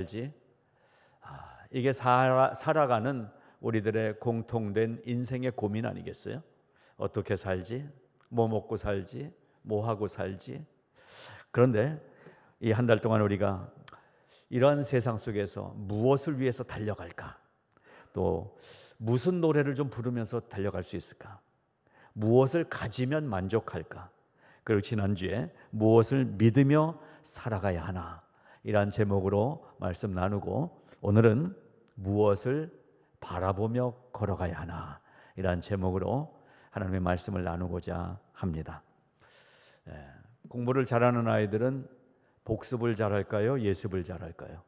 살지? 이게 살아가는 우리들의 공통된 인생의 고민 아니겠어요? 어떻게 살지? 뭐 먹고 살지? 뭐 하고 살지? 그런데 이 한 달 동안 우리가 이러한 세상 속에서 무엇을 위해서 달려갈까? 또 무슨 노래를 좀 부르면서 달려갈 수 있을까? 무엇을 가지면 만족할까? 그리고 지난주에 무엇을 믿으며 살아가야 하나? 이러한 제목으로 말씀 나누고, 오늘은 무엇을 바라보며 걸어가야 하나? 이러한 제목으로 하나님의 말씀을 나누고자 합니다. 공부를 잘하는 아이들은 복습을 잘할까요? 예습을 잘할까요?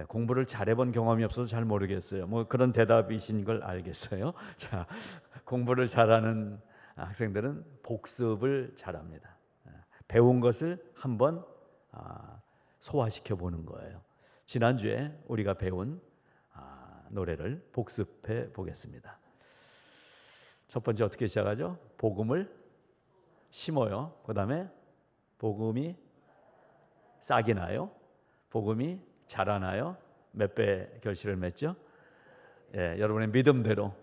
공부를 잘해본 경험이 없어서 잘 모르겠어요. 뭐 그런 대답이신 걸 알겠어요. 자, 공부를 잘하는 학생들은 복습을 잘합니다. 배운 것을 한번 소화시켜 보는 거예요. 지난주에 우리가 배운 노래를 복습해 보겠습니다. 첫 번째 어떻게 시작하죠? 복음을 심어요. 그 다음에 복음이 싹이 나요. 복음이 자라나요. 몇 배 결실을 맺죠? 여러분의 믿음대로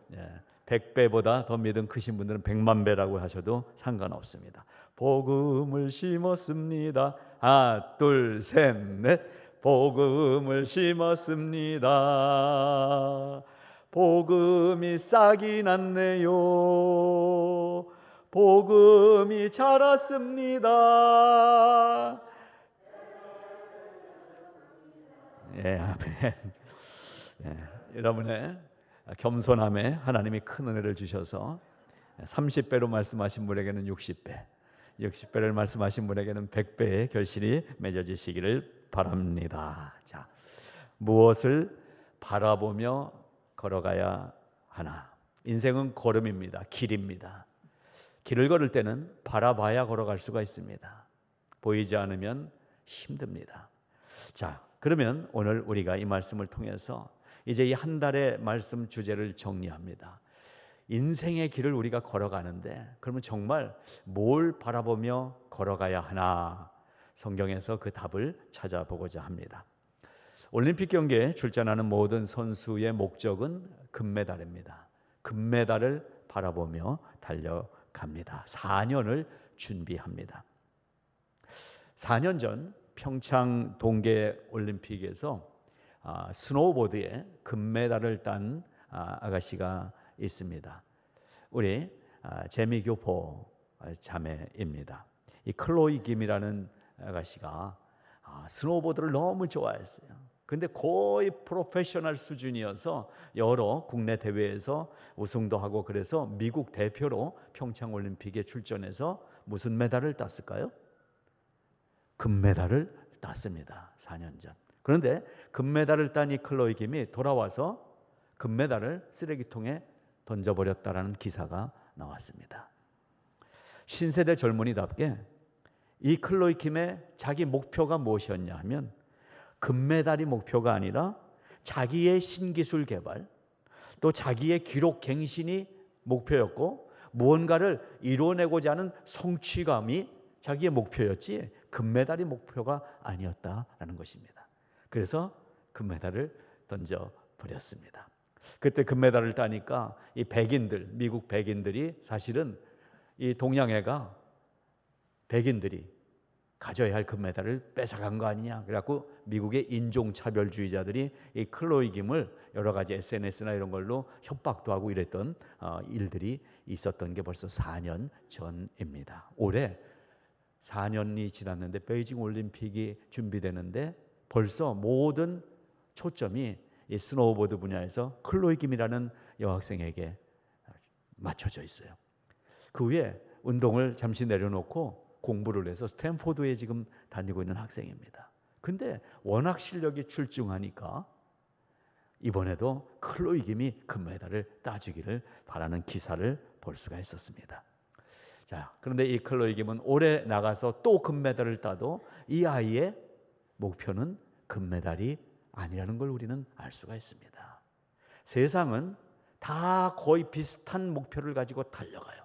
100배보다 더 믿음 크신 분들은 100만 배라고 하셔도 상관없습니다. 복음을 심었습니다. 하나, 둘, 셋, 넷. 복음을 심었습니다. 복음이 싹이 났네요. 복음이 자랐습니다. 아멘. 여러분의 겸손함에 하나님이 큰 은혜를 주셔서 30배로 말씀하신 분에게는 60배, 60배를 말씀하신 분에게는 100배의 결실이 맺어지시기를 바랍니다. 자, 무엇을 바라보며 걸어가야 하나? 인생은 걸음입니다. 길입니다. 길을 걸을 때는 바라봐야 걸어갈 수가 있습니다. 보이지 않으면 힘듭니다. 자, 그러면 오늘 우리가 이 말씀을 통해서 이제 이 한 달의 말씀 주제를 정리합니다. 인생의 길을 우리가 걸어가는데, 그러면 정말 뭘 바라보며 걸어가야 하나? 성경에서 그 답을 찾아보고자 합니다. 올림픽 경기에 출전하는 모든 선수의 목적은 금메달입니다. 금메달을 바라보며 달려갑니다. 4년을 준비합니다. 4년 전 평창 동계 올림픽에서 스노우보드에 금메달을 딴 아가씨가 있습니다. 우리 재미교포 자매입니다. 이 클로이 김이라는 아가씨가 스노우보드를 너무 좋아했어요. 근데 거의 프로페셔널 수준이어서 여러 국내 대회에서 우승도 하고, 그래서 미국 대표로 평창 올림픽에 출전해서 무슨 메달을 땄을까요? 금메달을 땄습니다. 4년 전. 그런데 금메달을 딴 이 클로이 김이 돌아와서 금메달을 쓰레기통에 던져버렸다라는 기사가 나왔습니다. 신세대 젊은이답게 이 클로이 김의 자기 목표가 무엇이었냐 하면, 금메달이 목표가 아니라 자기의 신기술 개발, 또 자기의 기록 갱신이 목표였고, 무언가를 이뤄내고자 하는 성취감이 자기의 목표였지 금메달이 목표가 아니었다라는 것입니다. 그래서 금메달을 던져버렸습니다. 그때 금메달을 따니까 이 백인들, 미국 백인들이 사실은 이 동양애가 백인들이 가져야 할 금메달을 뺏어간 거 아니냐, 그래갖고 미국의 인종차별주의자들이 이 클로이 김을 여러 가지 SNS나 이런 걸로 협박도 하고 이랬던 일들이 있었던 게 벌써 4년 전입니다. 올해 4년이 지났는데 베이징 올림픽이 준비되는데 벌써 모든 초점이 이 스노우보드 분야에서 클로이 김이라는 여학생에게 맞춰져 있어요. 그 후에 운동을 잠시 내려놓고 공부를 해서 스탠포드에 지금 다니고 있는 학생입니다. 근데 워낙 실력이 출중하니까 이번에도 클로이 김이 금메달을 따주기를 바라는 기사를 볼 수가 있었습니다. 자, 그런데 이 클로이 김은 올해 나가서 또 금메달을 따도 이 아이의 목표는 금메달이 아니라는 걸 우리는 알 수가 있습니다. 세상은 다 거의 비슷한 목표를 가지고 달려가요.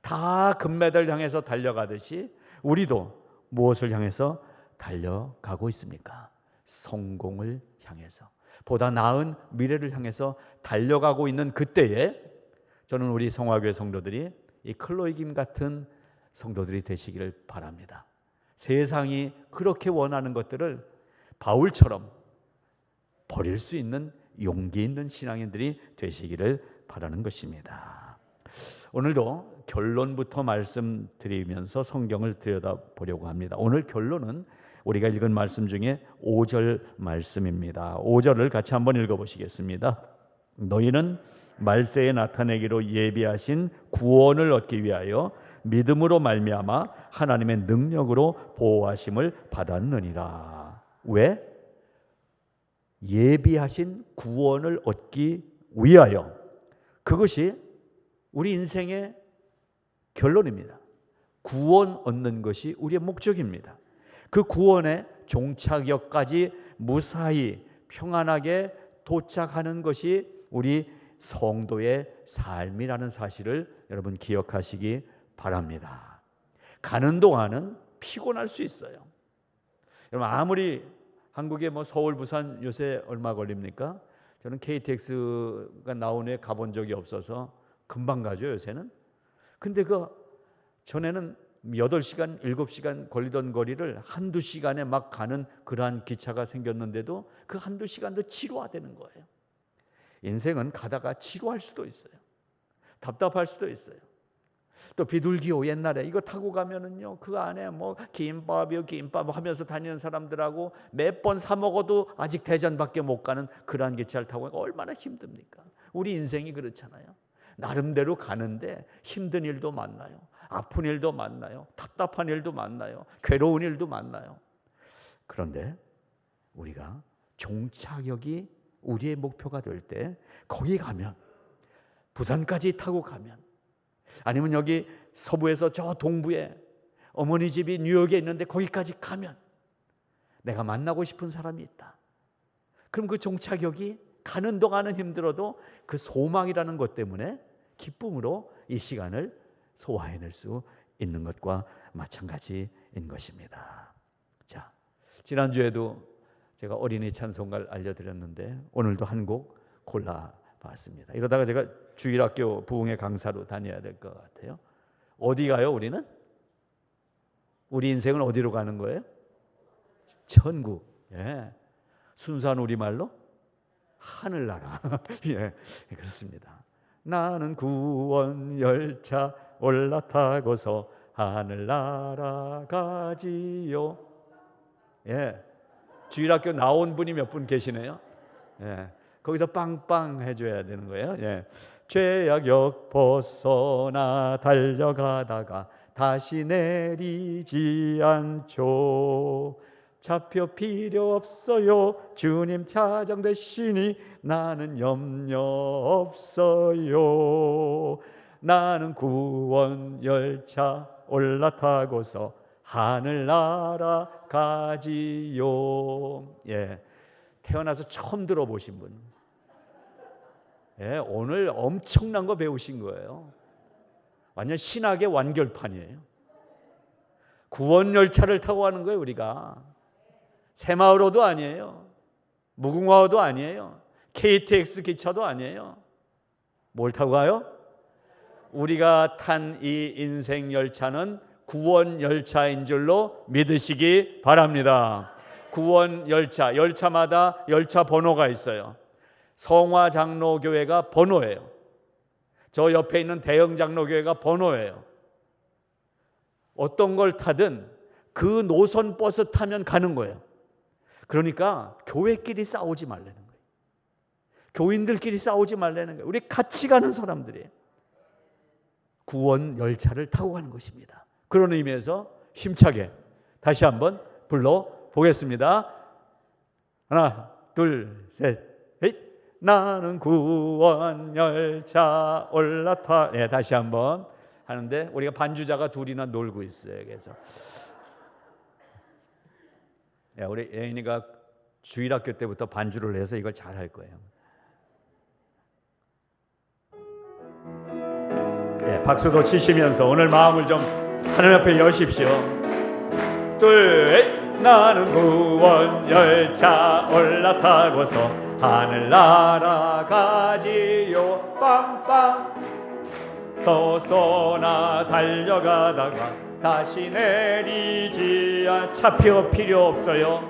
다 금메달 향해서 달려가듯이 우리도 무엇을 향해서 달려가고 있습니까? 성공을 향해서, 보다 나은 미래를 향해서 달려가고 있는 그때에 저는 우리 성화교회 성도들이 이 클로이 김 같은 성도들이 되시기를 바랍니다. 세상이 그렇게 원하는 것들을 바울처럼 버릴 수 있는 용기 있는 신앙인들이 되시기를 바라는 것입니다. 오늘도 결론부터 말씀드리면서 성경을 들여다보려고 합니다. 오늘 결론은 우리가 읽은 말씀 중에 5절 말씀입니다. 5절을 같이 한번 읽어보시겠습니다. 너희는 말세에 나타내기로 예비하신 구원을 얻기 위하여 믿음으로 말미암아 하나님의 능력으로 보호하심을 받았느니라. 왜? 예비하신 구원을 얻기 위하여. 그것이 우리 인생의 결론입니다. 구원 얻는 것이 우리의 목적입니다. 그 구원의 종착역까지 무사히 평안하게 도착하는 것이 우리 성도의 삶이라는 사실을 여러분 기억하시기 바랍니다. 가는 동안은 피곤할 수 있어요. 여러분 아무리 한국에 서울, 부산 요새 얼마 걸립니까? 저는 KTX가 나온 후에 가본 적이 없어서 금방 가죠 요새는. 근데 전에는 8시간, 7시간 걸리던 거리를 한두 시간에 막 가는 그러한 기차가 생겼는데도 그 한두 시간도 지루하다는 거예요. 인생은 가다가 지루할 수도 있어요. 답답할 수도 있어요. 또 비둘기호 옛날에 이거 타고 가면은요 그 안에 김밥이요 김밥 하면서 다니는 사람들하고 몇 번 사 먹어도 아직 대전밖에 못 가는 그러한 기차를 타고 가니까 얼마나 힘듭니까? 우리 인생이 그렇잖아요. 나름대로 가는데 힘든 일도 만나요. 아픈 일도 만나요. 답답한 일도 만나요. 괴로운 일도 만나요. 그런데 우리가 종착역이 우리의 목표가 될 때 거기 가면, 부산까지 타고 가면, 아니면 여기 서부에서 저 동부에 어머니 집이 뉴욕에 있는데 거기까지 가면 내가 만나고 싶은 사람이 있다. 그럼 그 종착역이 가는 동안은 힘들어도 그 소망이라는 것 때문에 기쁨으로 이 시간을 소화해낼 수 있는 것과 마찬가지인 것입니다. 자, 지난주에도 제가 어린이 찬송가를 알려드렸는데 오늘도 한 곡 골라봤습니다. 이러다가 제가 주일학교 부흥회 강사로 다녀야 될 것 같아요. 어디 가요 우리는? 우리 인생은 어디로 가는 거예요? 천국. 예. 순수한 우리말로 하늘나라. 예, 그렇습니다. 나는 구원 열차 올라타고서 하늘나라 가지요. 예, 주일학교 나온 분이 몇 분 계시네요. 예, 거기서 빵빵 해줘야 되는 거예요. 예, 죄악역 벗어나 달려가다가 다시 내리지 않죠. 잡혀 필요 없어요. 주님 차장되시니 나는 염려 없어요. 나는 구원 열차 올라타고서 하늘나라 가지요. 예, 태어나서 처음 들어보신 분. 예, 오늘 엄청난 거 배우신 거예요. 완전 신학의 완결판이에요. 구원 열차를 타고 가는 거예요 우리가. 새마을호도 아니에요. 무궁화호도 아니에요. KTX 기차도 아니에요. 뭘 타고 가요? 우리가 탄 이 인생 열차는 구원 열차인 줄로 믿으시기 바랍니다. 구원 열차, 열차마다 열차 번호가 있어요. 성화장로교회가 번호예요. 저 옆에 있는 대형장로교회가 번호예요. 어떤 걸 타든 그 노선 버스 타면 가는 거예요. 그러니까 교회끼리 싸우지 말라는 거예요. 교인들끼리 싸우지 말라는 거예요. 우리 같이 가는 사람들이에요. 구원 열차를 타고 가는 것입니다. 그런 의미에서 힘차게 다시 한번 불러보겠습니다. 하나, 둘, 셋, 넷. 나는 구원 열차 올라타. 네, 다시 한번 하는데 우리가 반주자가 둘이나 놀고 있어요. 그래서 우리 예인이가 주일학교 때부터 반주를 해서 이걸 잘 할 거예요. 네, 박수도 치시면서 오늘 마음을 좀 하나님 앞에 여십시오. 둘, 나는 구원 열차 올라타고서 하늘 날아가지요. 빵빵 쏘쏘나 달려가다가 다시 내리지 차표 필요 없어요.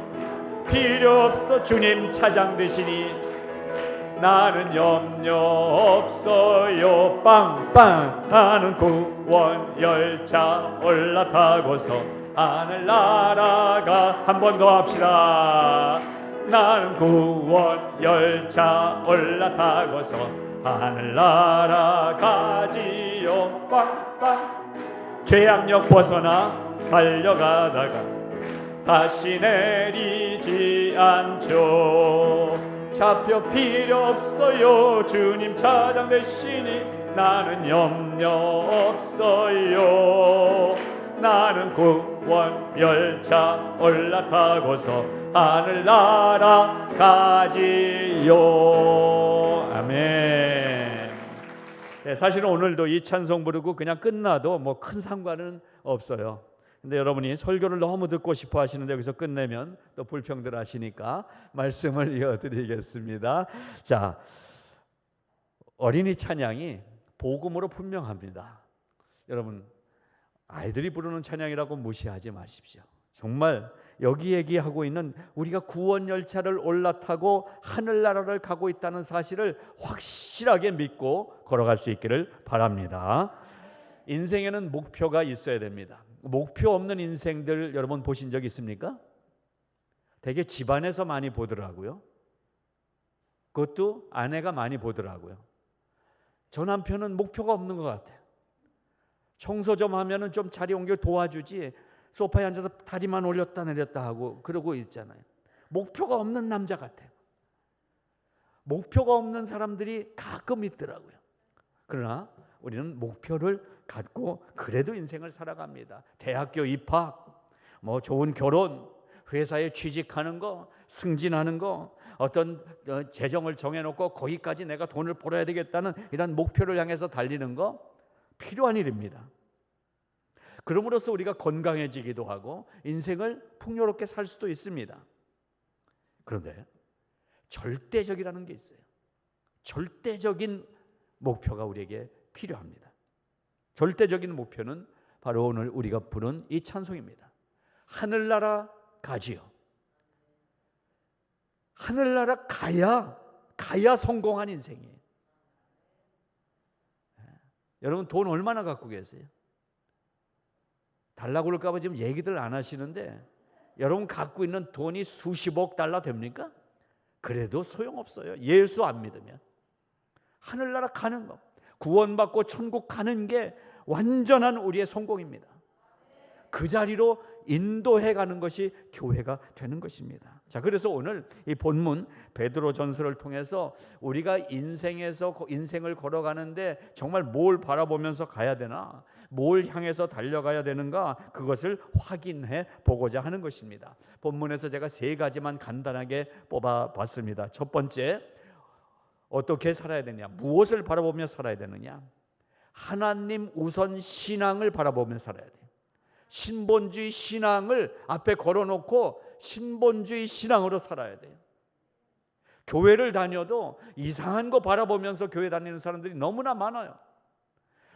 필요 없어. 주님 차장 되시니 나는 염려 없어요. 빵빵 나는 구원 열차 올라타고서 하늘 날아가. 한 번 더 합시다. 나는 구원 열차 올라타고서 하늘 날아가지요. 빵빵 죄악력 벗어나 달려가다가 다시 내리지 않죠. 차표 필요 없어요. 주님 차장 되시니 나는 염려 없어요. 나는 구원 열차 올라타고서 하늘 날아가지요. 아멘. 네, 사실은 오늘도 이 찬송 부르고 그냥 끝나도 뭐 큰 상관은 없어요. 근데 여러분이 설교를 너무 듣고 싶어 하시는데 여기서 끝내면 또 불평들 하시니까 말씀을 이어드리겠습니다. 자, 어린이 찬양이 복음으로 분명합니다. 여러분, 아이들이 부르는 찬양이라고 무시하지 마십시오. 정말 여기 얘기하고 있는 우리가 구원 열차를 올라타고 하늘나라를 가고 있다는 사실을 확실하게 믿고 걸어갈 수 있기를 바랍니다. 인생에는 목표가 있어야 됩니다. 목표 없는 인생들 여러분 보신 적 있습니까? 되게 집안에서 많이 보더라고요. 그것도 아내가 많이 보더라고요. 저 남편은 목표가 없는 것 같아요. 청소 좀 하면은 좀 자리 옮겨 도와주지 소파에 앉아서 다리만 올렸다 내렸다 하고 그러고 있잖아요. 목표가 없는 남자 같아요. 목표가 없는 사람들이 가끔 있더라고요. 그러나 우리는 목표를 갖고 그래도 인생을 살아갑니다. 대학교 입학, 뭐 좋은 결혼, 회사에 취직하는 거, 승진하는 거, 어떤 재정을 정해놓고 거기까지 내가 돈을 벌어야 되겠다는 이런 목표를 향해서 달리는 거 필요한 일입니다. 그럼으로써 우리가 건강해지기도 하고 인생을 풍요롭게 살 수도 있습니다. 그런데 절대적이라는 게 있어요. 절대적인 목표가 우리에게 필요합니다. 절대적인 목표는 바로 오늘 우리가 부른 이 찬송입니다. 하늘나라 가지요. 하늘나라 가야 성공한 인생이에요. 여러분 돈 얼마나 갖고 계세요? 달라고 그럴까 봐 지금 얘기들 안 하시는데 여러분 갖고 있는 돈이 수십억 달러 됩니까? 그래도 소용없어요. 예수 안 믿으면. 하늘나라 가는 것, 구원받고 천국 가는 게 완전한 우리의 성공입니다. 그 자리로 인도해 가는 것이 교회가 되는 것입니다. 자, 그래서 오늘 이 본문 베드로전서를 통해서 우리가 인생을 걸어가는데 정말 뭘 바라보면서 가야 되나, 뭘 향해서 달려가야 되는가, 그것을 확인해 보고자 하는 것입니다. 본문에서 제가 세 가지만 간단하게 뽑아봤습니다. 첫 번째, 어떻게 살아야 되냐, 무엇을 바라보며 살아야 되느냐. 하나님 우선 신앙을 바라보며 살아야 돼요. 신본주의 신앙을 앞에 걸어놓고 신본주의 신앙으로 살아야 돼요. 교회를 다녀도 이상한 거 바라보면서 교회 다니는 사람들이 너무나 많아요.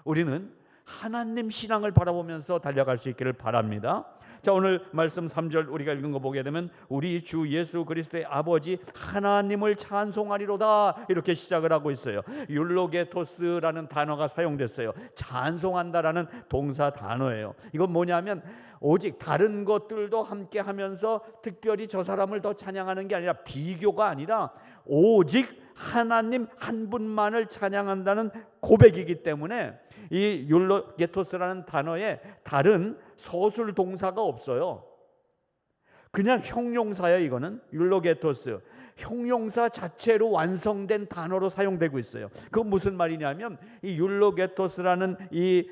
우리는 하나님 신앙을 바라보면서 달려갈 수 있기를 바랍니다. 자, 오늘 말씀 3절 우리가 읽은 거 보게 되면 우리 주 예수 그리스도의 아버지 하나님을 찬송하리로다 이렇게 시작을 하고 있어요. 율로게토스라는 단어가 사용됐어요. 찬송한다라는 동사 단어예요. 이건 뭐냐면 오직 다른 것들도 함께 하면서 특별히 저 사람을 더 찬양하는 게 아니라, 비교가 아니라 오직 하나님 한 분만을 찬양한다는 고백이기 때문에 이 율로게토스라는 단어에 다른 서술 동사가 없어요. 그냥 형용사예요. 이거는 율로게토스, 형용사 자체로 완성된 단어로 사용되고 있어요. 그건 무슨 말이냐면 이 율로게토스라는 이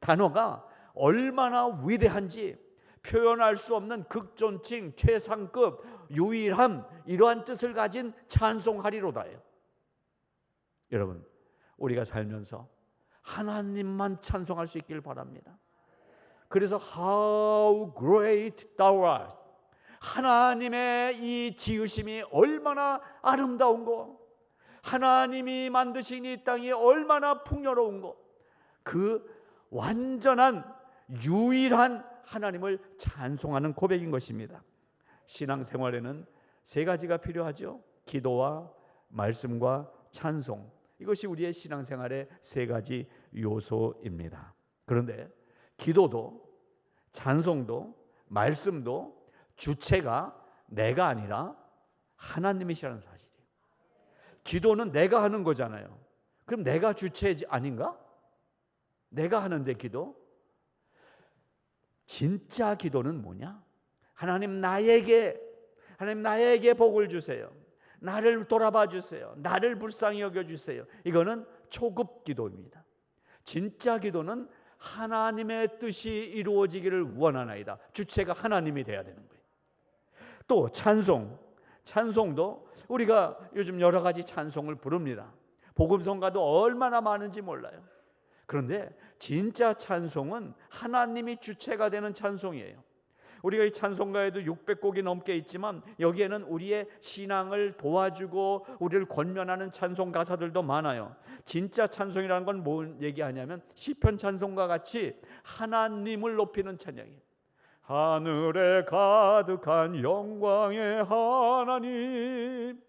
단어가 얼마나 위대한지 표현할 수 없는 극존칭, 최상급, 유일함, 이러한 뜻을 가진 찬송하리로다예요. 여러분, 우리가 살면서 하나님만 찬송할 수 있기를 바랍니다. 그래서 How great thou art. 하나님의 이 지으심이 얼마나 아름다운고, 하나님이 만드신 이 땅이 얼마나 풍요로운고, 그 완전한 유일한 하나님을 찬송하는 고백인 것입니다. 신앙생활에는 세 가지가 필요하죠. 기도와 말씀과 찬송. 이것이 우리의 신앙생활의 세 가지 요소입니다. 그런데 기도도 찬송도 말씀도 주체가 내가 아니라 하나님이시라는 사실이에요. 기도는 내가 하는 거잖아요. 그럼 내가 주체 아닌가? 내가 하는데 기도? 진짜 기도는 뭐냐? 하나님 나에게 복을 주세요. 나를 돌아봐 주세요. 나를 불쌍히 여겨 주세요. 이거는 초급 기도입니다. 진짜 기도는 하나님의 뜻이 이루어지기를 원하나이다. 주체가 하나님이 돼야 되는 거예요. 또 찬송도 우리가 요즘 여러 가지 찬송을 부릅니다. 복음성가도 얼마나 많은지 몰라요. 그런데 진짜 찬송은 하나님이 주체가 되는 찬송이에요. 우리가 이 찬송가에도 600곡이 넘게 있지만 여기에는 우리의 신앙을 도와주고 우리를 권면하는 찬송 가사들도 많아요. 진짜 찬송이라는 건 뭘 얘기하냐면 시편 찬송과 같이 하나님을 높이는 찬양이에요. 하늘에 가득한 영광의 하나님,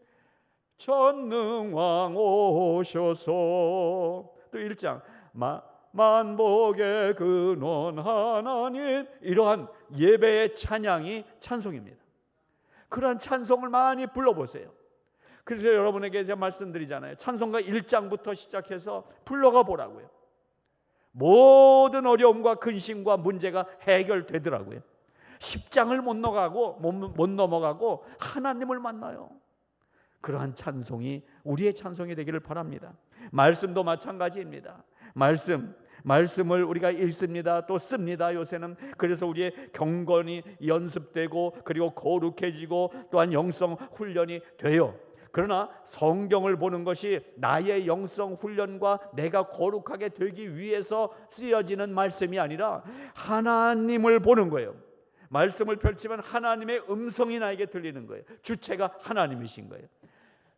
전능왕 오셔서. 또 1장 만복의 근원 하나님. 이러한 예배의 찬양이 찬송입니다. 그러한 찬송을 많이 불러보세요. 그래서 여러분에게 제가 말씀드리잖아요. 찬송가 1장부터 시작해서 불러가 보라고요. 모든 어려움과 근심과 문제가 해결되더라고요. 10장을 못 넘어가고 하나님을 만나요. 그러한 찬송이 우리의 찬송이 되기를 바랍니다. 말씀도 마찬가지입니다. 말씀을 우리가 읽습니다. 또 씁니다. 요새는. 그래서 우리의 경건이 연습되고 그리고 거룩해지고 또한 영성 훈련이 돼요. 그러나 성경을 보는 것이 나의 영성 훈련과 내가 거룩하게 되기 위해서 쓰여지는 말씀이 아니라 하나님을 보는 거예요. 말씀을 펼치면 하나님의 음성이 나에게 들리는 거예요. 주체가 하나님이신 거예요.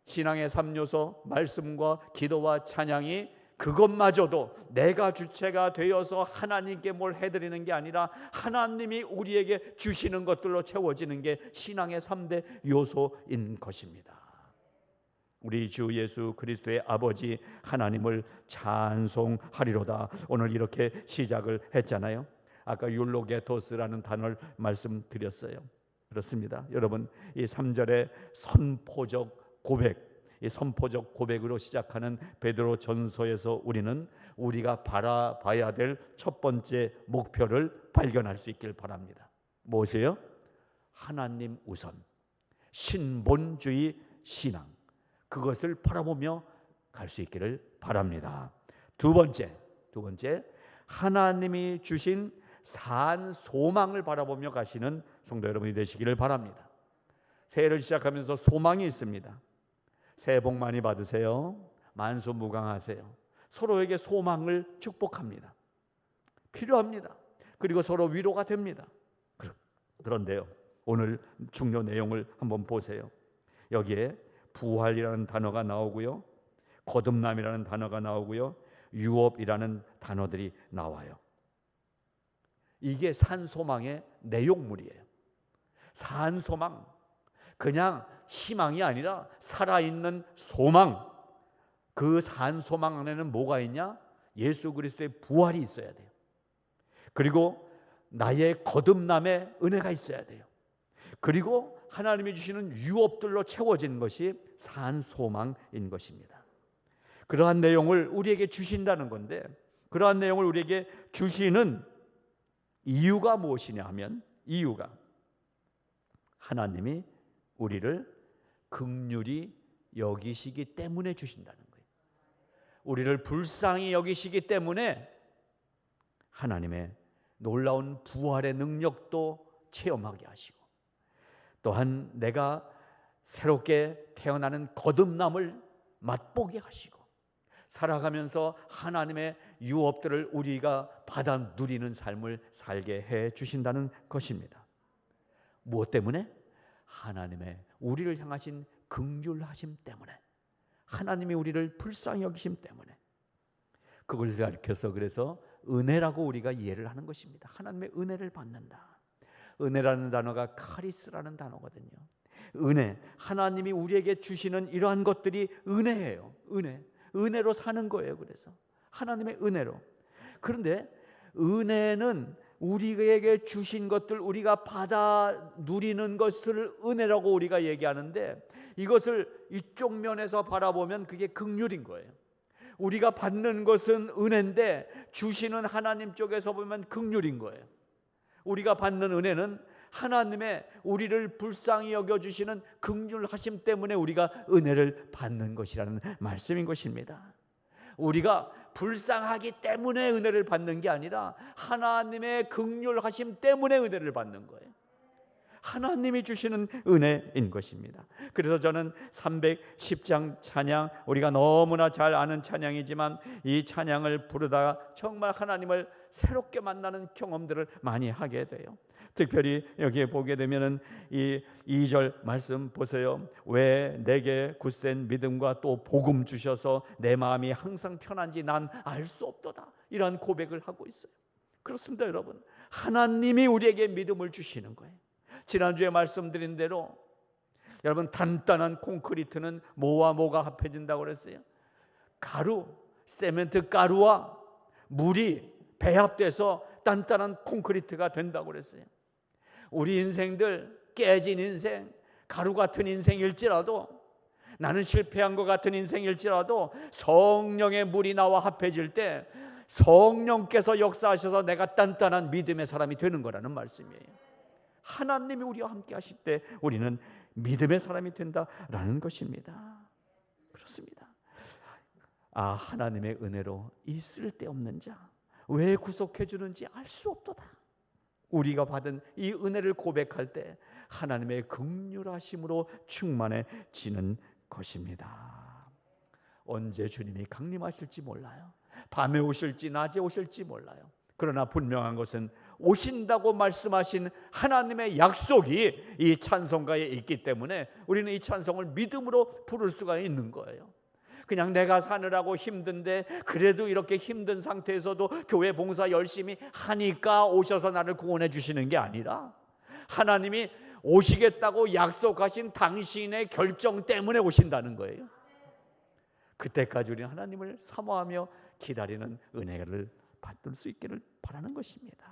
신앙의 3요소 말씀과 기도와 찬양이 그것마저도 내가 주체가 되어서 하나님께 뭘 해드리는 게 아니라 하나님이 우리에게 주시는 것들로 채워지는 게 신앙의 3대 요소인 것입니다. 우리 주 예수 그리스도의 아버지 하나님을 찬송하리로다. 오늘 이렇게 시작을 했잖아요. 아까 율로게토스라는 단어를 말씀드렸어요. 그렇습니다. 여러분, 이 3절의 선포적 고백, 이 선포적 고백으로 시작하는 베드로 전서에서 우리가 바라봐야 될 첫 번째 목표를 발견할 수 있길 바랍니다. 무엇이에요? 하나님 우선, 신본주의 신앙, 그것을 바라보며 갈 수 있기를 바랍니다. 두 번째, 하나님이 주신 산 소망을 바라보며 가시는 성도 여러분이 되시기를 바랍니다. 새해를 시작하면서 소망이 있습니다. 새해 복 많이 받으세요. 만수무강하세요. 서로에게 소망을 축복합니다. 필요합니다. 그리고 서로 위로가 됩니다. 그런데요, 오늘 중요 내용을 한번 보세요. 여기에 부활이라는 단어가 나오고요, 거듭남이라는 단어가 나오고요, 유업이라는 단어들이 나와요. 이게 산소망의 내용물이에요. 산소망, 그냥 희망이 아니라 살아있는 소망. 그 산소망 안에는 뭐가 있냐? 예수 그리스도의 부활이 있어야 돼요. 그리고 나의 거듭남의 은혜가 있어야 돼요. 그리고 하나님이 주시는 유업들로 채워진 것이 산소망인 것입니다. 그러한 내용을 우리에게 주신다는 건데, 그러한 내용을 우리에게 주시는 이유가 무엇이냐 하면, 이유가 하나님이 우리를 긍휼히 여기시기 때문에 주신다는 거예요. 우리를 불쌍히 여기시기 때문에 하나님의 놀라운 부활의 능력도 체험하게 하시고, 또한 내가 새롭게 태어나는 거듭남을 맛보게 하시고, 살아가면서 하나님의 유업들을 우리가 받아 누리는 삶을 살게 해 주신다는 것입니다. 무엇 때문에? 하나님의 우리를 향하신 긍휼하심 때문에, 하나님이 우리를 불쌍히 여기심 때문에. 그걸 가르쳐서 그래서 은혜라고 우리가 이해를 하는 것입니다. 하나님의 은혜를 받는다. 은혜라는 단어가 카리스라는 단어거든요. 은혜, 하나님이 우리에게 주시는 이러한 것들이 은혜예요. 은혜로 사는 거예요. 그래서 하나님의 은혜로. 그런데 은혜는 우리에게 주신 것들, 우리가 받아 누리는 것을 은혜라고 우리가 얘기하는데, 이것을 이쪽 면에서 바라보면 그게 긍휼인 거예요. 우리가 받는 것은 은혜인데 주시는 하나님 쪽에서 보면 긍휼인 거예요. 우리가 받는 은혜는 하나님의 우리를 불쌍히 여겨주시는 긍휼하심 때문에 우리가 은혜를 받는 것이라는 말씀인 것입니다. 우리가 불쌍하기 때문에 은혜를 받는 게 아니라 하나님의 긍휼하심 때문에 은혜를 받는 거예요. 하나님이 주시는 은혜인 것입니다. 그래서 저는 310장 찬양, 우리가 너무나 잘 아는 찬양이지만 이 찬양을 부르다가 정말 하나님을 새롭게 만나는 경험들을 많이 하게 돼요. 특별히 여기에 보게 되면은 이 2절 말씀 보세요. 왜 내게 굳센 믿음과 또 복음 주셔서 내 마음이 항상 편한지 난 알 수 없도다. 이러한 고백을 하고 있어요. 그렇습니다, 여러분. 하나님이 우리에게 믿음을 주시는 거예요. 지난주에 말씀드린 대로 여러분, 단단한 콘크리트는 뭐와 뭐가 합해진다고 그랬어요? 가루, 세멘트 가루와 물이 배합돼서 단단한 콘크리트가 된다고 그랬어요. 우리 인생들, 깨진 인생, 가루 같은 인생일지라도, 나는 실패한 것 같은 인생일지라도 성령의 물이 나와 합해질 때 성령께서 역사하셔서 내가 단단한 믿음의 사람이 되는 거라는 말씀이에요. 하나님이 우리와 함께 하실 때 우리는 믿음의 사람이 된다라는 것입니다. 그렇습니다. 하나님의 은혜로 있을 데 없는 자, 왜 구속해 주는지 알 수 없도다. 우리가 받은 이 은혜를 고백할 때 하나님의 긍휼하심으로 충만해지는 것입니다. 언제 주님이 강림하실지 몰라요. 밤에 오실지 낮에 오실지 몰라요. 그러나 분명한 것은 오신다고 말씀하신 하나님의 약속이 이 찬송가에 있기 때문에 우리는 이 찬송을 믿음으로 부를 수가 있는 거예요. 그냥 내가 사느라고 힘든데 그래도 이렇게 힘든 상태에서도 교회 봉사 열심히 하니까 오셔서 나를 구원해 주시는 게 아니라 하나님이 오시겠다고 약속하신 당신의 결정 때문에 오신다는 거예요. 그때까지 우리는 하나님을 사모하며 기다리는 은혜를 받을 수 있기를 바라는 것입니다.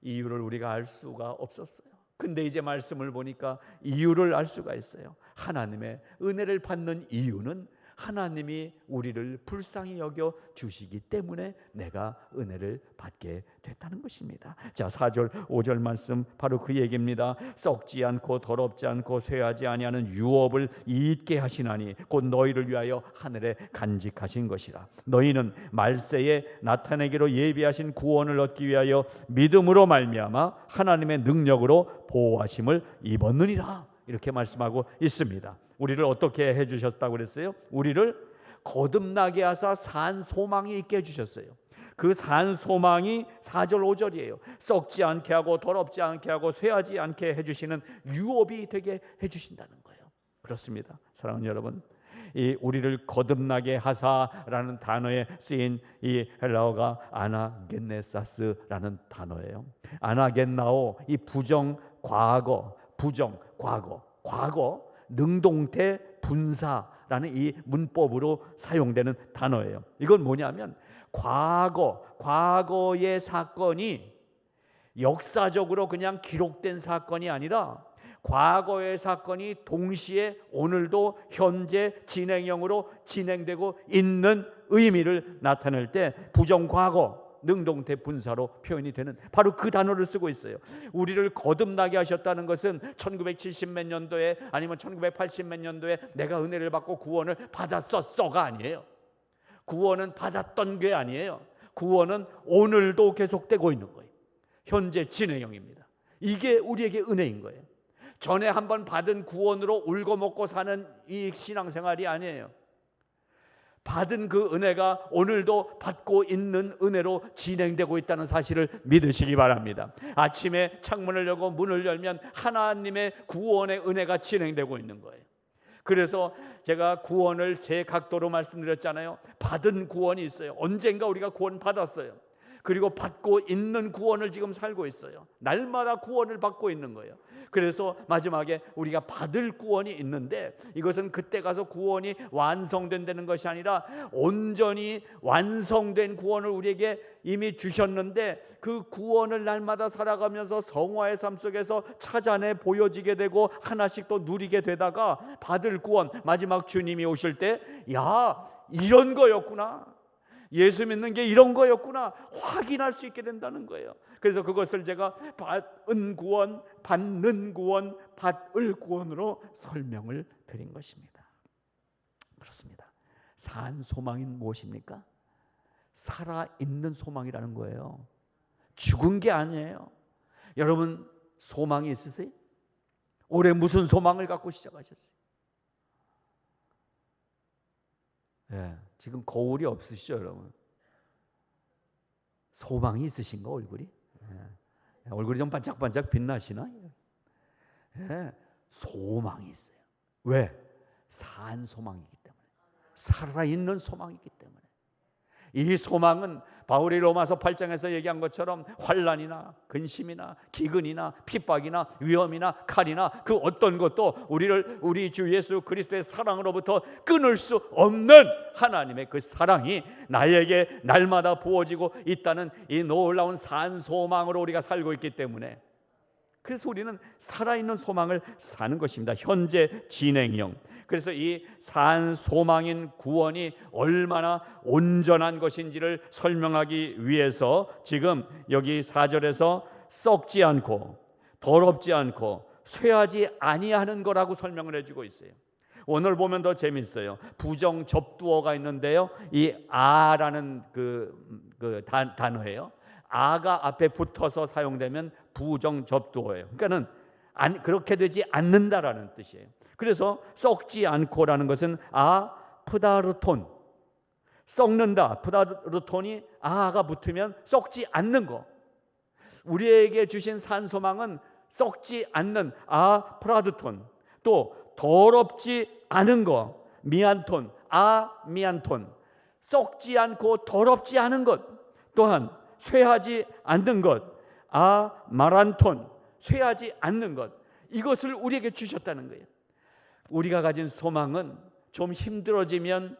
이유를 우리가 알 수가 없었어요. 근데 이제 말씀을 보니까 이유를 알 수가 있어요. 하나님의 은혜를 받는 이유는 하나님이 우리를 불쌍히 여겨 주시기 때문에 내가 은혜를 받게 됐다는 것입니다. 자, 4절 5절 말씀 바로 그 얘기입니다. 썩지 않고 더럽지 않고 쇠하지 아니하는 유업을 잊게 하시나니 곧 너희를 위하여 하늘에 간직하신 것이라. 너희는 말세에 나타내기로 예비하신 구원을 얻기 위하여 믿음으로 말미암아 하나님의 능력으로 보호하심을 입었느니라. 이렇게 말씀하고 있습니다. 우리를 어떻게 해주셨다고 그랬어요? 우리를 거듭나게 하사 산 소망이 있게 해주셨어요. 그 산 소망이 4절 5절이에요. 썩지 않게 하고 더럽지 않게 하고 쇠하지 않게 해주시는 유업이 되게 해주신다는 거예요. 그렇습니다. 사랑하는 여러분, 이 우리를 거듭나게 하사라는 단어에 쓰인 이 헬라어가 아나겐네사스라는 단어예요. 아나겐나오, 이 부정 과거, 과거 능동태 분사라는 이 문법으로 사용되는 단어예요. 이건 뭐냐면 과거의 사건이 역사적으로 그냥 기록된 사건이 아니라 과거의 사건이 동시에 오늘도 현재 진행형으로 진행되고 있는 의미를 나타낼 때 부정과거 능동태 분사로 표현이 되는 바로 그 단어를 쓰고 있어요. 우리를 거듭나게 하셨다는 것은 1970 몇 년도에 아니면 1980 몇 년도에 내가 은혜를 받고 구원을 받았었어가 아니에요. 구원은 받았던 게 아니에요. 구원은 오늘도 계속되고 있는 거예요. 현재 진행형입니다. 이게 우리에게 은혜인 거예요. 전에 한번 받은 구원으로 울고 먹고 사는 이 신앙생활이 아니에요. 받은 그 은혜가 오늘도 받고 있는 은혜로 진행되고 있다는 사실을 믿으시기 바랍니다. 아침에 창문을 열고 문을 열면 하나님의 구원의 은혜가 진행되고 있는 거예요. 그래서 제가 구원을 세 각도로 말씀드렸잖아요. 받은 구원이 있어요. 언젠가 우리가 구원 받았어요. 그리고 받고 있는 구원을 지금 살고 있어요. 날마다 구원을 받고 있는 거예요. 그래서 마지막에 우리가 받을 구원이 있는데, 이것은 그때 가서 구원이 완성된다는 것이 아니라 온전히 완성된 구원을 우리에게 이미 주셨는데, 그 구원을 날마다 살아가면서 성화의 삶 속에서 찾아내 보여지게 되고 하나씩 또 누리게 되다가 받을 구원, 마지막 주님이 오실 때, 야, 이런 거였구나, 예수 믿는 게 이런 거였구나 확인할 수 있게 된다는 거예요. 그래서 그것을 제가 받은 구원, 받는 구원, 받을 구원으로 설명을 드린 것입니다. 그렇습니다. 산 소망인 무엇입니까? 살아있는 소망이라는 거예요. 죽은 게 아니에요. 여러분 소망이 있으세요? 올해 무슨 소망을 갖고 시작하셨어요? 지금 거울이 없으시죠, 여러분? 소망이 있으신가, 얼굴이? 얼굴이 좀 반짝반짝 빛나시나? 소망이 있어요. 왜? 산 소망이기 때문에, 살아있는 소망이기 때문에. 이 소망은 바울이 로마서 8장에서 얘기한 것처럼 환난이나 근심이나 기근이나 핍박이나 위험이나 칼이나 그 어떤 것도 우리를 우리 주 예수 그리스도의 사랑으로부터 끊을 수 없는 하나님의 그 사랑이 나에게 날마다 부어지고 있다는 이 놀라운 산 소망으로 우리가 살고 있기 때문에, 그래서 우리는 살아있는 소망을 사는 것입니다. 현재 진행형. 그래서 이 산 소망인 구원이 얼마나 온전한 것인지를 설명하기 위해서 지금 여기 4절에서 썩지 않고 더럽지 않고 쇠하지 아니하는 거라고 설명을 해주고 있어요. 오늘 보면 더 재밌어요. 부정 접두어가 있는데요, 이 아라는 그 단어예요. 아가 앞에 붙어서 사용되면 부정 접두어예요. 그러니까는 그렇게 되지 않는다라는 뜻이에요. 그래서 썩지 않고라는 것은 프다르톤, 썩는다. 프다르톤이 아가 붙으면 썩지 않는 거. 우리에게 주신 산소망은 썩지 않는 프라드톤, 또 더럽지 않은 거, 미안톤, 미안톤. 썩지 않고 더럽지 않은 것, 또한 쇠하지 않는 것, 마란톤, 쇠하지 않는 것. 이것을 우리에게 주셨다는 거예요. 우리가 가진 소망은 좀 힘들어지면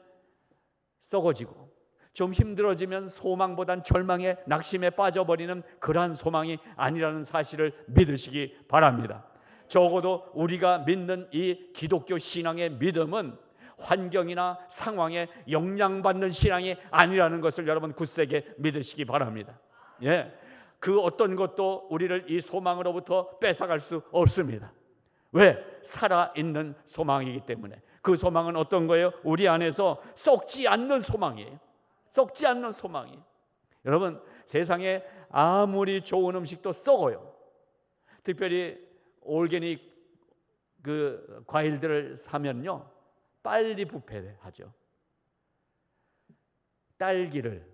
썩어지고, 좀 힘들어지면 소망보단 절망에 낙심에 빠져버리는 그러한 소망이 아니라는 사실을 믿으시기 바랍니다. 적어도 우리가 믿는 이 기독교 신앙의 믿음은 환경이나 상황에 영향받는 신앙이 아니라는 것을 여러분 굳세게 믿으시기 바랍니다. 그 어떤 것도 우리를 이 소망으로부터 뺏어갈 수 없습니다. 왜? 살아있는 소망이기 때문에. 그 소망은 어떤 거예요? 우리 안에서 썩지 않는 소망이에요. 썩지 않는 소망이에요. 여러분, 세상에 아무리 좋은 음식도 썩어요. 특별히 올게닉 그 과일들을 사면요, 빨리 부패하죠. 딸기를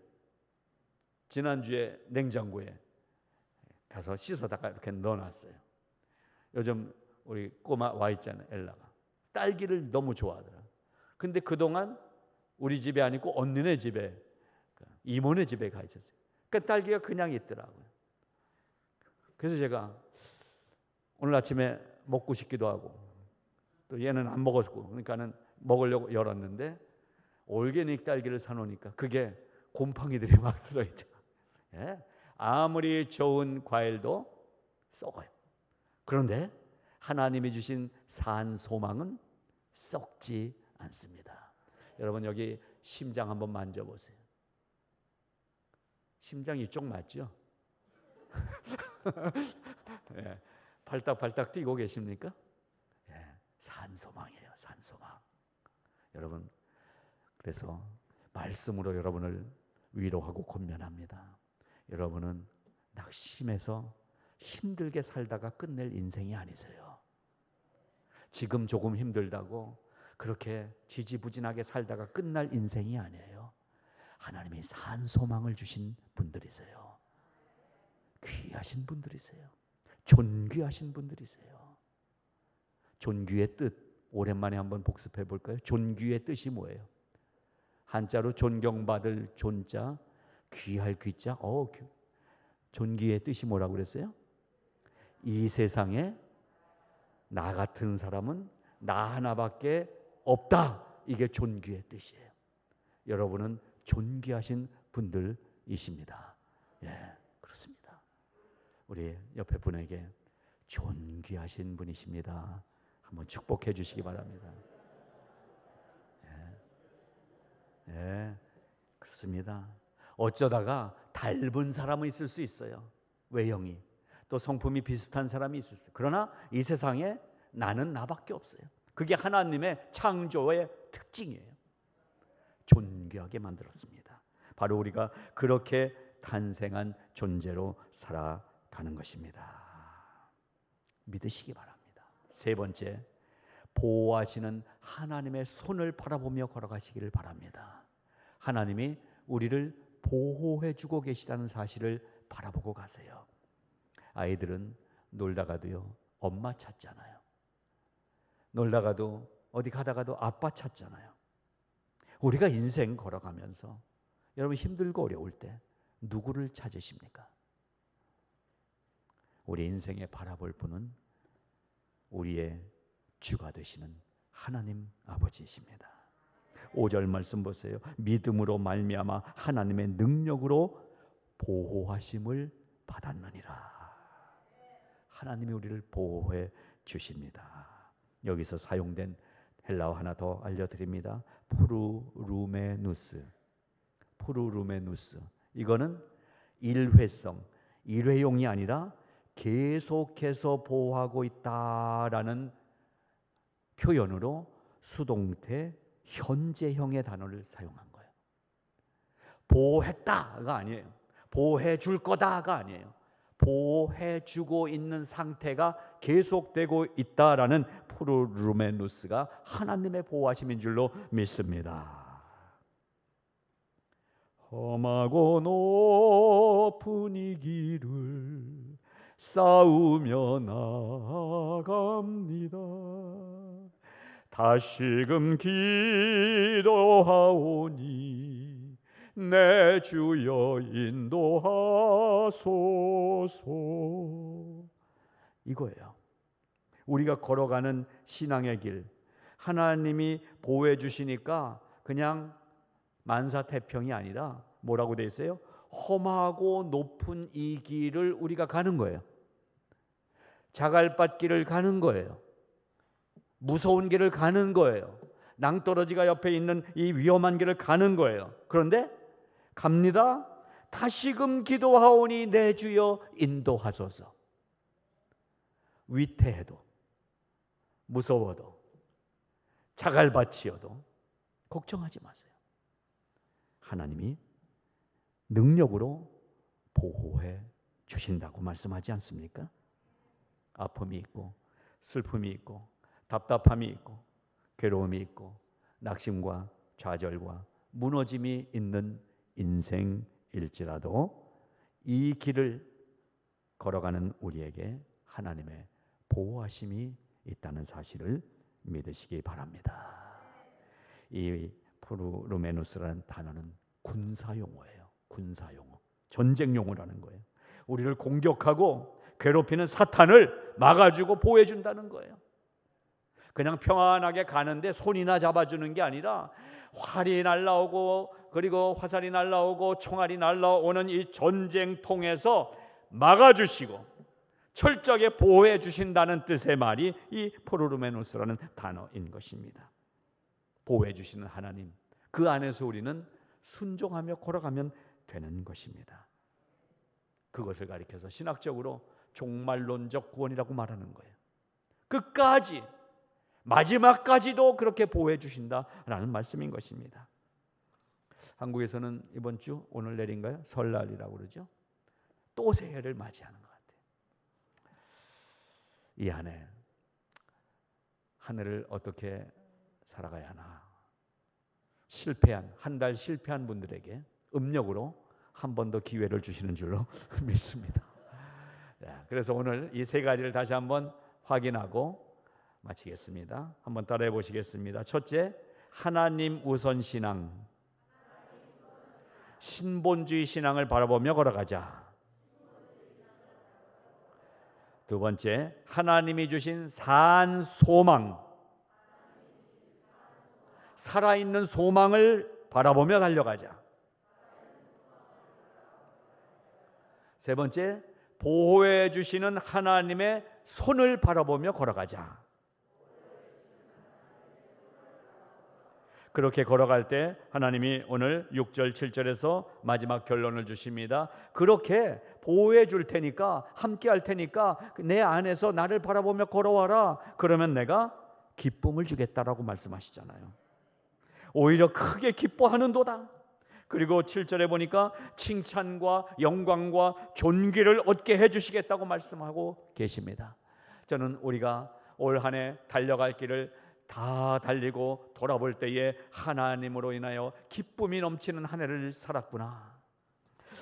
지난주에 냉장고에 가서 씻어다가 이렇게 넣어놨어요. 요즘 우리 꼬마 와 있잖아요, 엘라가. 딸기를 너무 좋아하더라. 근데 그동안 우리 집에 아니고 언니네 집에, 이모네 집에 가 있었어요. 그러니까 딸기가 그냥 있더라고요. 그래서 제가 오늘 아침에 먹고 싶기도 하고, 또 얘는 안 먹었고, 그러니까는 먹으려고 열었는데 올게닉 딸기를 사놓으니까 그게 곰팡이들이 막 들어있죠. 아무리 좋은 과일도 썩어요. 그런데 하나님이 주신 산 소망은 썩지 않습니다. 여러분, 여기 심장 한번 만져보세요. 심장이 이쪽 맞죠? 발딱발딱 뛰고 계십니까? 산 소망이에요, 산 소망. 여러분, 그래서 말씀으로 여러분을 위로하고 권면합니다. 여러분은 낙심해서 힘들게 살다가 끝낼 인생이 아니세요. 지금 조금 힘들다고 그렇게 지지부진하게 살다가 끝날 인생이 아니에요. 하나님이 산 소망을 주신 분들이세요. 귀하신 분들이세요. 존귀하신 분들이세요. 존귀의 뜻, 오랜만에 한번 복습해 볼까요? 존귀의 뜻이 뭐예요? 한자로 존경받을 존자, 귀할 귀자. 존귀의 뜻이 뭐라고 그랬어요? 이 세상에 나 같은 사람은 나 하나밖에 없다. 이게 존귀의 뜻이에요. 여러분은 존귀하신 분들이십니다. 예, 그렇습니다. 우리 옆에 분에게 존귀하신 분이십니다. 한번 축복해 주시기 바랍니다. 예, 그렇습니다. 어쩌다가 닮은 사람은 있을 수 있어요. 외형이. 또 성품이 비슷한 사람이 있을 수 있어요. 그러나 이 세상에 나는 나밖에 없어요. 그게 하나님의 창조의 특징이에요. 존귀하게 만들었습니다. 바로 우리가 그렇게 탄생한 존재로 살아가는 것입니다. 믿으시기 바랍니다. 세 번째, 보호하시는 하나님의 손을 바라보며 걸어가시기를 바랍니다. 하나님이 우리를 보호해 주고 계시다는 사실을 바라보고 가세요. 아이들은 놀다가도요, 엄마 찾잖아요. 놀다가도 어디 가다가도 아빠 찾잖아요. 우리가 인생 걸어가면서 여러분 힘들고 어려울 때 누구를 찾으십니까? 우리 인생에 바라볼 분은 우리의 주가 되시는 하나님 아버지이십니다. 5절 말씀 보세요. 믿음으로 말미암아 하나님의 능력으로 보호하심을 받았느니라. 하나님이 우리를 보호해 주십니다. 여기서 사용된 헬라어 하나 더 알려드립니다. 푸르루메누스. 푸르루메누스. 이거는 일회용이 아니라 계속해서 보호하고 있다라는 표현으로 수동태 현재형의 단어를 사용한 거예요. 보호했다가 아니에요. 보호해 줄 거다가 아니에요. 보호해 주고 있는 상태가 계속되고 있다라는 푸르루메누스가 하나님의 보호하심인 줄로 믿습니다. 험하고 높은 이 길을 싸우며 나아갑니다. 다시금 기도하오니 내 주여 인도하소서. 이거예요. 우리가 걸어가는 신앙의 길, 하나님이 보호해 주시니까 그냥 만사태평이 아니라 뭐라고 돼 있어요? 험하고 높은 이 길을 우리가 가는 거예요. 자갈밭길을 가는 거예요. 무서운 길을 가는 거예요. 낭떠러지가 옆에 있는 이 위험한 길을 가는 거예요. 그런데 갑니다. 다시금 기도하오니 내 주여 인도하소서. 위태해도 무서워도 자갈밭이어도 걱정하지 마세요. 하나님이 능력으로 보호해 주신다고 말씀하지 않습니까? 아픔이 있고 슬픔이 있고 답답함이 있고 괴로움이 있고 낙심과 좌절과 무너짐이 있는 인생일지라도 이 길을 걸어가는 우리에게 하나님의 보호하심이 있다는 사실을 믿으시기 바랍니다. 이 푸르루메누스라는 단어는 군사용어예요. 군사용어, 전쟁용어라는 거예요. 우리를 공격하고 괴롭히는 사탄을 막아주고 보호해준다는 거예요. 그냥 평안하게 가는데 손이나 잡아주는 게 아니라 활이 날라오고 그리고 화살이 날라오고 총알이 날라오는 이 전쟁통에서 막아주시고 철저하게 보호해 주신다는 뜻의 말이 이 포르루메누스라는 단어인 것입니다. 보호해 주시는 하나님, 그 안에서 우리는 순종하며 걸어가면 되는 것입니다. 그것을 가리켜서 신학적으로 종말론적 구원이라고 말하는 거예요. 끝까지 마지막까지도 그렇게 보호해 주신다라는 말씀인 것입니다. 한국에서는 이번 주 오늘 내린가요? 설날이라고 그러죠. 또 새해를 맞이하는 것 같아요. 이 한 해 하늘을 어떻게 살아가야 하나? 한 달 실패한 분들에게 음력으로 한 번 더 기회를 주시는 줄로 믿습니다. 그래서 오늘 이 세 가지를 다시 한번 확인하고 마치겠습니다. 한번 따라해 보시겠습니다. 첫째, 하나님 우선 신앙, 신본주의 신앙을 바라보며 걸어가자. 두 번째, 하나님이 주신 산 소망, 살아있는 소망을 바라보며 달려가자. 세 번째, 보호해 주시는 하나님의 손을 바라보며 걸어가자. 그렇게 걸어갈 때 하나님이 오늘 6절 7절에서 마지막 결론을 주십니다. 그렇게 보호해 줄 테니까, 함께 할 테니까 내 안에서 나를 바라보며 걸어와라. 그러면 내가 기쁨을 주겠다라고 말씀하시잖아요. 오히려 크게 기뻐하는도다. 그리고 7절에 보니까 칭찬과 영광과 존귀를 얻게 해주시겠다고 말씀하고 계십니다. 저는 우리가 올 한 해 달려갈 길을 다 달리고 돌아볼 때에 하나님으로 인하여 기쁨이 넘치는 한 해를 살았구나.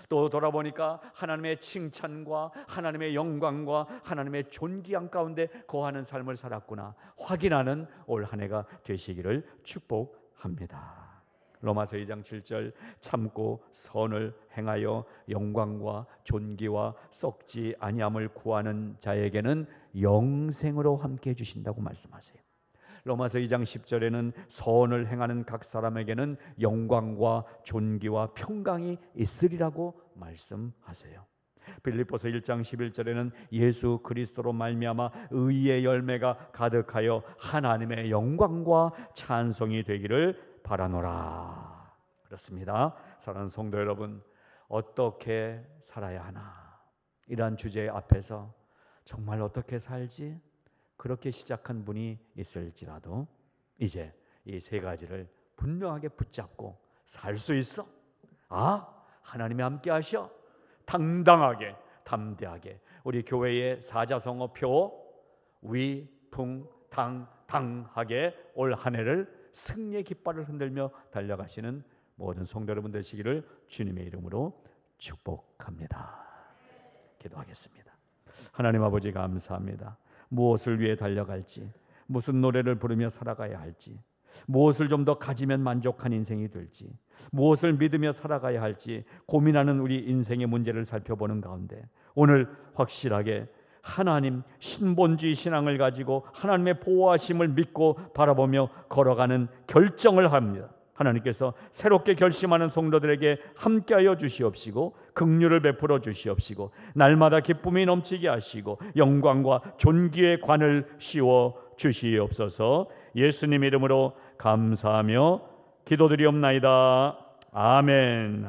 또 돌아보니까 하나님의 칭찬과 하나님의 영광과 하나님의 존귀함 가운데 거하는 삶을 살았구나 확인하는 올 한 해가 되시기를 축복합니다. 로마서 2장 7절, 참고 선을 행하여 영광과 존귀와 썩지 아니함을 구하는 자에게는 영생으로 함께 해주신다고 말씀하세요. 로마서 2장 10절에는 선을 행하는 각 사람에게는 영광과 존귀와 평강이 있으리라고 말씀하세요. 빌립보서 1장 11절에는 예수 그리스도로 말미암아 의의 열매가 가득하여 하나님의 영광과 찬송이 되기를 바라노라. 그렇습니다. 사랑하는 성도 여러분, 어떻게 살아야 하나? 이러한 주제 앞에서 정말 어떻게 살지? 그렇게 시작한 분이 있을지라도 이제 이 세 가지를 분명하게 붙잡고 살 수 있어. 하나님이 함께 하셔. 당당하게, 담대하게 우리 교회의 사자성어표 위풍당당하게 올 한 해를 승리의 깃발을 흔들며 달려가시는 모든 성도 여러분 되시기를 주님의 이름으로 축복합니다. 기도하겠습니다. 하나님 아버지 감사합니다. 무엇을 위해 달려갈지, 무슨 노래를 부르며 살아가야 할지, 무엇을 좀 더 가지면 만족한 인생이 될지, 무엇을 믿으며 살아가야 할지 고민하는 우리 인생의 문제를 살펴보는 가운데 오늘 확실하게 하나님 신본주의 신앙을 가지고 하나님의 보호하심을 믿고 바라보며 걸어가는 결정을 합니다. 하나님께서 새롭게 결심하는 성도들에게 함께하여 주시옵시고 긍휼을 베풀어 주시옵시고 날마다 기쁨이 넘치게 하시고 영광과 존귀의 관을 씌워 주시옵소서. 예수님 이름으로 감사하며 기도드리옵나이다. 아멘.